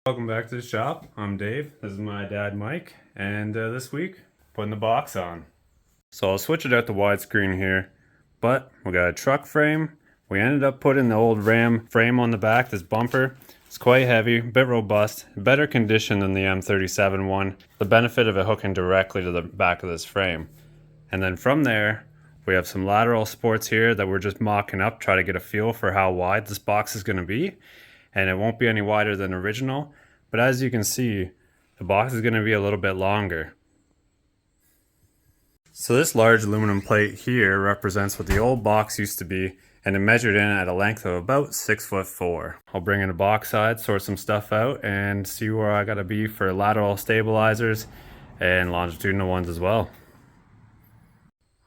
Welcome back to the shop. I'm Dave. This is my dad Mike, and this week putting the box on. So I'll switch it out to widescreen here, but we got a truck frame. We ended up putting the old Ram frame on the back, this bumper. It's quite heavy, a bit robust, better condition than the M37 one. The benefit of it hooking directly to the back of this frame. And then from there, we have some lateral supports here that we're just mocking up, try to get a feel for how wide this box is going to be. And it won't be any wider than original, but as you can see, the box is going to be a little bit longer. So this large aluminum plate here represents what the old box used to be, and it measured in at a length of about 6'4". I'll bring in a box side, sort some stuff out, and see where I gotta be for lateral stabilizers and longitudinal ones as well.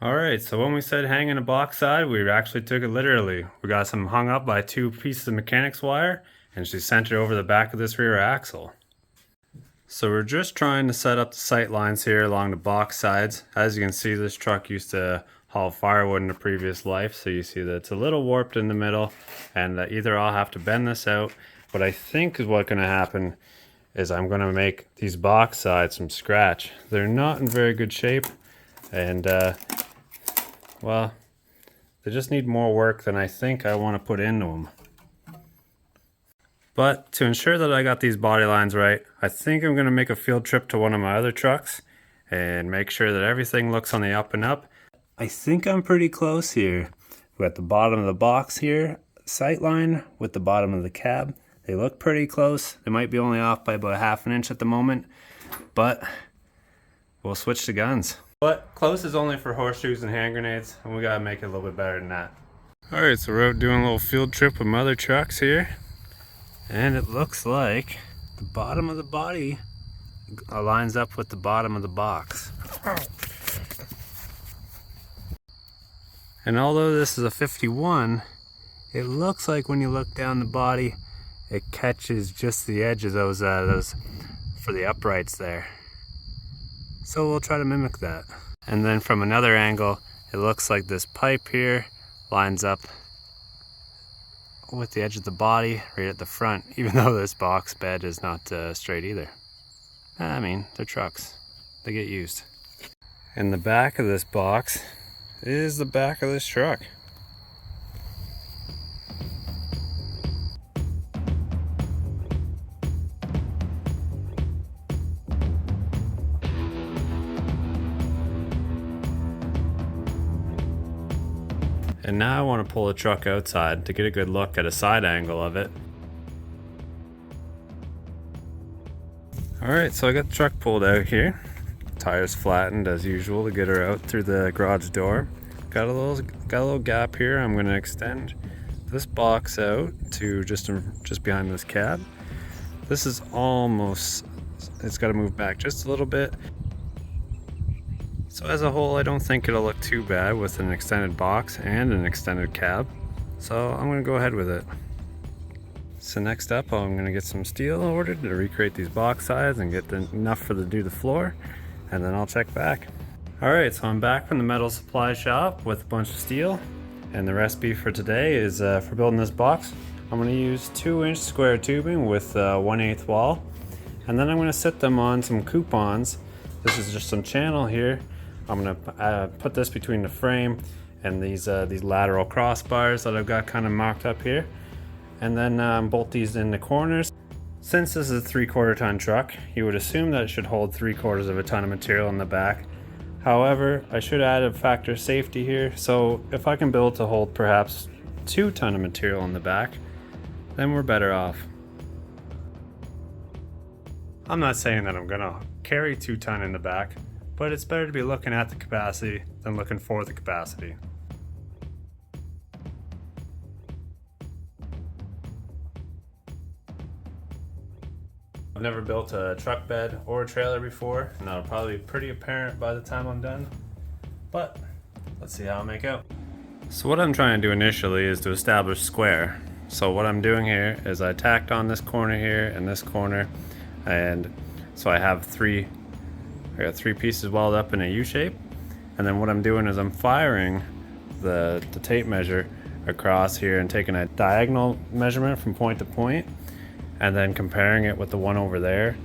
Alright, so when we said hang in a box side, we actually took it literally. We got some hung up by 2 pieces of mechanics wire, and she's centered over the back of this rear axle. So we're just trying to set up the sight lines here along the box sides. As you can see, this truck used to haul firewood in a previous life, so you see that it's a little warped in the middle, and either I'll have to bend this out, but I think is what's going to happen is I'm going to make these box sides from scratch. They're not in very good shape, and well, they just need more work than I think I want to put into them. But to ensure that I got these body lines right, I think I'm going to make a field trip to one of my other trucks and make sure that everything looks on the up and up. I think I'm pretty close here. We got the bottom of the box here, sight line with the bottom of the cab. They look pretty close. They might be only off by about 1/2 inch at the moment, but we'll switch to guns. But close is only for horseshoes and hand grenades, and we gotta make it a little bit better than that. Alright, so we're out doing a little field trip with my other trucks here. And it looks like the bottom of the body lines up with the bottom of the box. And although this is a 51, it looks like when you look down the body, it catches just the edge of those for the uprights there. So we'll try to mimic that. And then from another angle, it looks like this pipe here lines up with the edge of the body right at the front, even though this box bed is not straight either. I mean, they're trucks. They get used. And the back of this box is the back of this truck. And now I want to pull the truck outside to get a good look at a side angle of it. Alright, so I got the truck pulled out here. Tires flattened as usual to get her out through the garage door. Got a little gap here. I'm going to extend this box out to just behind this cab. This is almost, it's got to move back just a little bit. So as a whole, I don't think it'll look too bad with an extended box and an extended cab. So I'm going to go ahead with it. So next up, I'm going to get some steel ordered to recreate these box sides and get enough to do the floor, and then I'll check back. Alright, so I'm back from the metal supply shop with a bunch of steel, and the recipe for today is for building this box. I'm going to use 2-inch square tubing with 1/8 wall, and then I'm going to set them on some coupons. This is just some channel here. I'm going to put this between the frame and these lateral crossbars that I've got kind of marked up here, and then bolt these in the corners. Since this is a 3/4 ton truck, you would assume that it should hold 3/4 of a ton of material in the back. However, I should add a factor of safety here, so if I can build to hold perhaps 2 ton of material in the back, then we're better off. I'm not saying that I'm gonna carry 2 ton in the back, but it's better to be looking at the capacity than looking for the capacity. I've never built a truck bed or a trailer before, and that'll probably be pretty apparent by the time I'm done, but let's see how I make out. So what I'm trying to do initially is to establish square. So what I'm doing here is I tacked on this corner here and this corner, and so I got 3 pieces welded up in a U shape, and then what I'm doing is I'm firing the tape measure across here and taking a diagonal measurement from point to point, and then comparing it with the one over there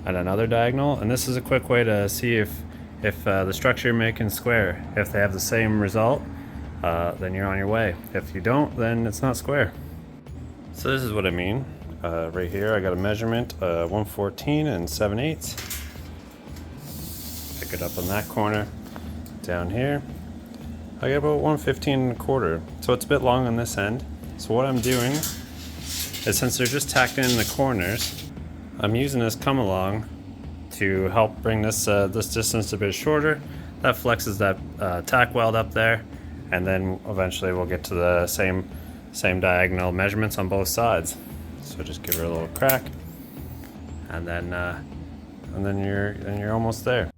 at another diagonal. And this is a quick way to see if the structure you're making square. If they have the same result, then you're on your way. If you don't, then it's not square. So this is what I mean. Right here I got a measurement 114 and 7/8. Pick it up on that corner. Down here I got about 115 1/4. So it's a bit long on this end. So what I'm doing is, since they're just tacked in the corners, I'm using this come along to help bring this this distance a bit shorter. That flexes that tack weld up there, and then eventually we'll get to the same diagonal measurements on both sides. So just give her a little crack, and then you're almost there.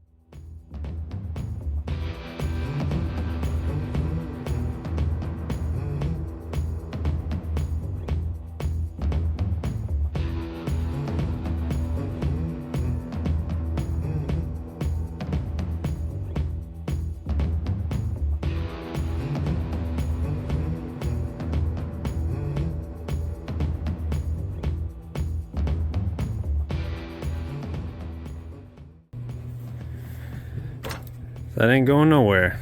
That ain't going nowhere.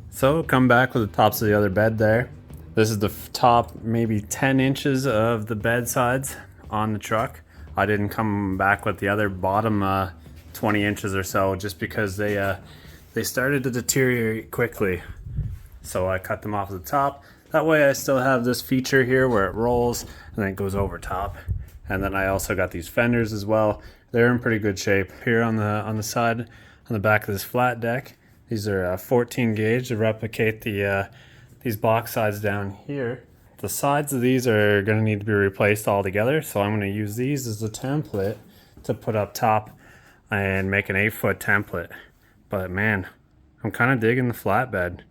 So come back with the tops of the other bed there. This is the top maybe 10 inches of the bed sides on the truck. I didn't come back with the other bottom 20 inches or so, just because they started to deteriorate quickly. So I cut them off at the top. That way I still have this feature here where it rolls and then it goes over top. And then I also got these fenders as well. They're in pretty good shape. Here on the side, on the back of this flat deck, these are 14 gauge to replicate these box sides down here. The sides of these are going to need to be replaced altogether, so I'm going to use these as a template to put up top and make an 8-foot template. But man, I'm kind of digging the flatbed.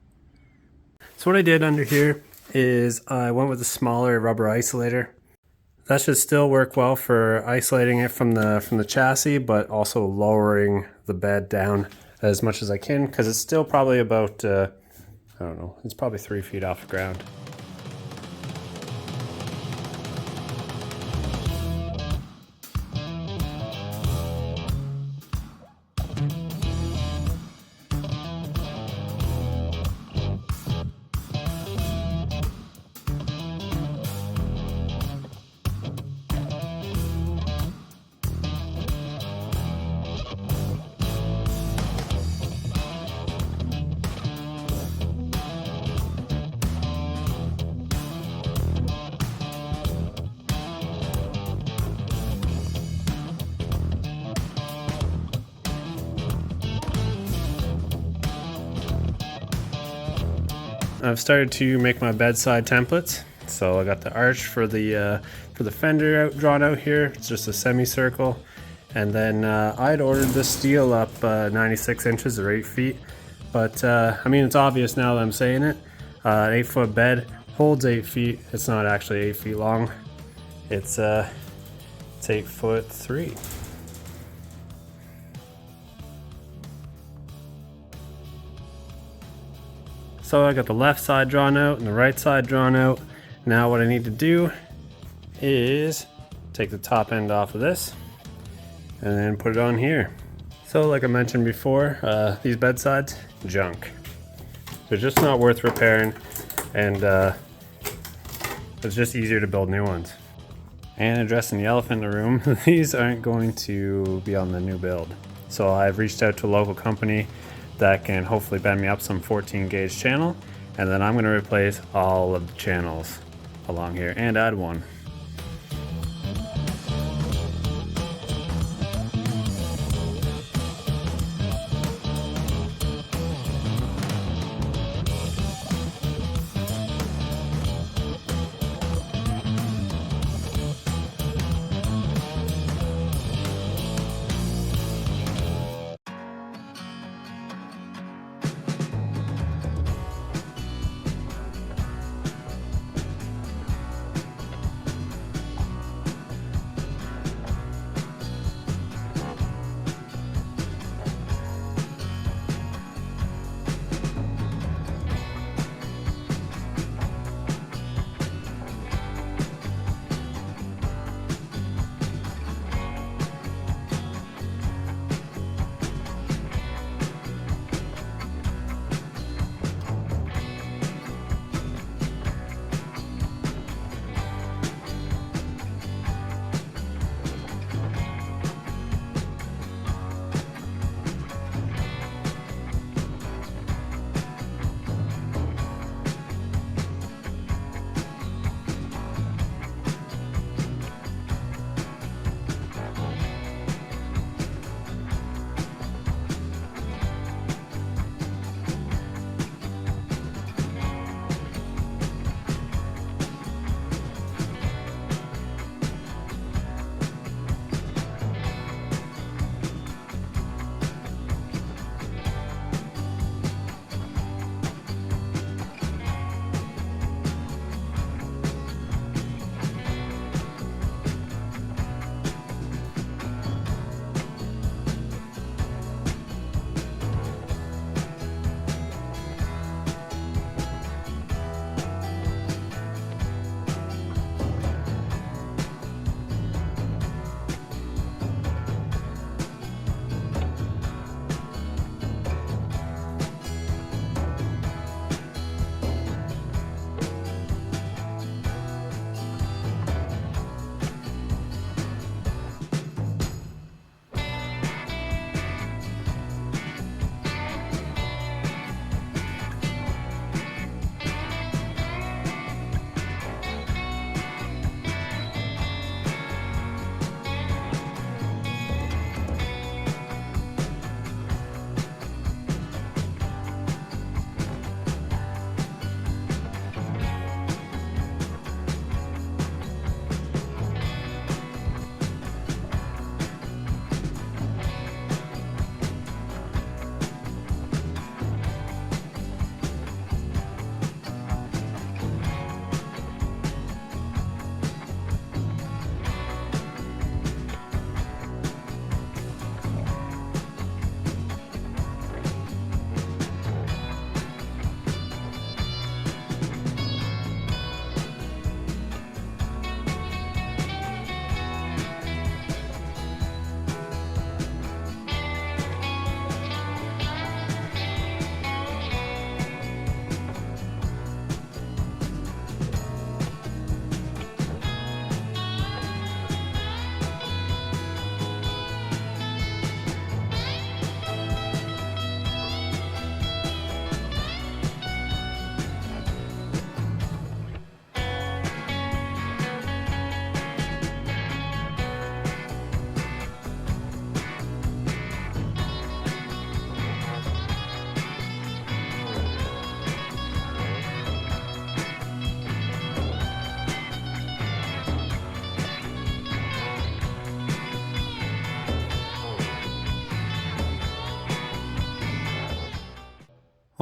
So what I did under here is I went with a smaller rubber isolator. That should still work well for isolating it from the chassis, but also lowering the bed down as much as I can, because it's still probably about, I don't know, it's probably 3 feet off the ground. I've started to make my bedside templates. So I got the arch for the fender drawn out here. It's just a semicircle. And then I'd ordered this steel up 96 inches or 8 feet. But I mean, it's obvious now that I'm saying it. An 8-foot bed holds 8 feet. It's not actually 8 feet long. It's 8'3". So I got the left side drawn out and the right side drawn out. Now what I need to do is take the top end off of this and then put it on here. So like I mentioned before, these bed sides, junk. They're just not worth repairing, and it's just easier to build new ones. And addressing the elephant in the room, these aren't going to be on the new build. So I've reached out to a local company that can hopefully bend me up some 14 gauge channel, and then I'm going to replace all of the channels along here and add one.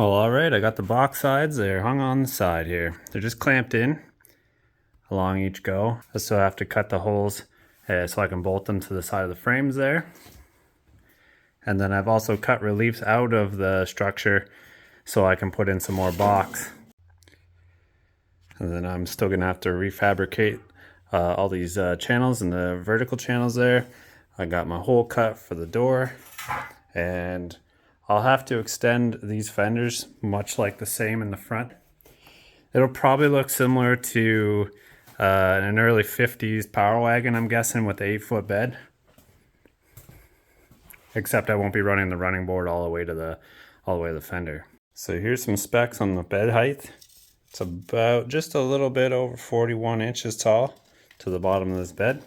Well, alright, I got the box sides. They're hung on the side here. They're just clamped in along each go. I still have to cut the holes so I can bolt them to the side of the frames there. And then I've also cut reliefs out of the structure so I can put in some more box. And then I'm still gonna have to refabricate all these channels and the vertical channels there. I got my hole cut for the door, and I'll have to extend these fenders much like the same in the front. It'll probably look similar to an early 50s Power Wagon, I'm guessing, with the 8-foot bed. Except I won't be running the running board all the way to the fender. So here's some specs on the bed height. It's about just a little bit over 41 inches tall to the bottom of this bed.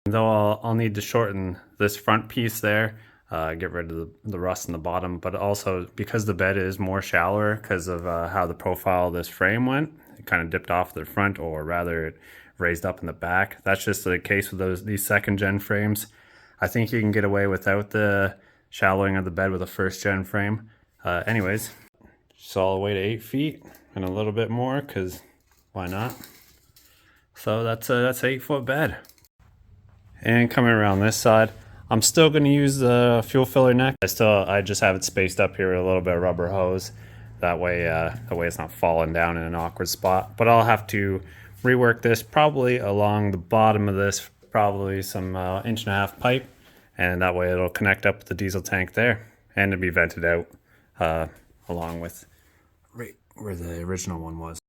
Though I'll need to shorten this front piece there, get rid of the rust in the bottom, but also because the bed is more shallower because of how the profile of this frame went, it kind of dipped off the front, or rather it raised up in the back. That's just the case with these second gen frames. I think you can get away without the shallowing of the bed with a first gen frame. Anyways, just all the way to 8 feet and a little bit more, because why not? So that's an 8-foot bed. And coming around this side, I'm still going to use the fuel filler neck. I just have it spaced up here with a little bit of rubber hose. That way it's not falling down in an awkward spot. But I'll have to rework this probably along the bottom of this, probably some 1.5 inch pipe, and that way it'll connect up with the diesel tank there, and it'll be vented out along with right where the original one was.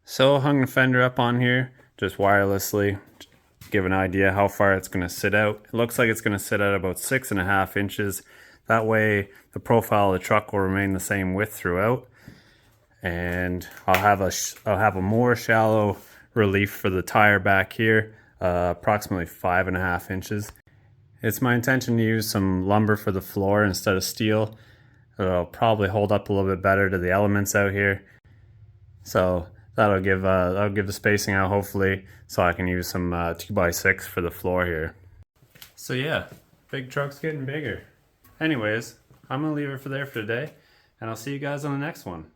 So I hung the fender up on here just wirelessly, give an idea how far it's going to sit out. It looks like it's going to sit at about 6.5 inches. That way the profile of the truck will remain the same width throughout, and I'll have a more shallow relief for the tire back here, approximately 5.5 inches. It's my intention to use some lumber for the floor instead of steel. It'll probably hold up a little bit better to the elements out here. So that'll give the spacing out, hopefully, so I can use some 2x6 for the floor here. So yeah, big truck's getting bigger. Anyways, I'm gonna leave it for today, and I'll see you guys on the next one.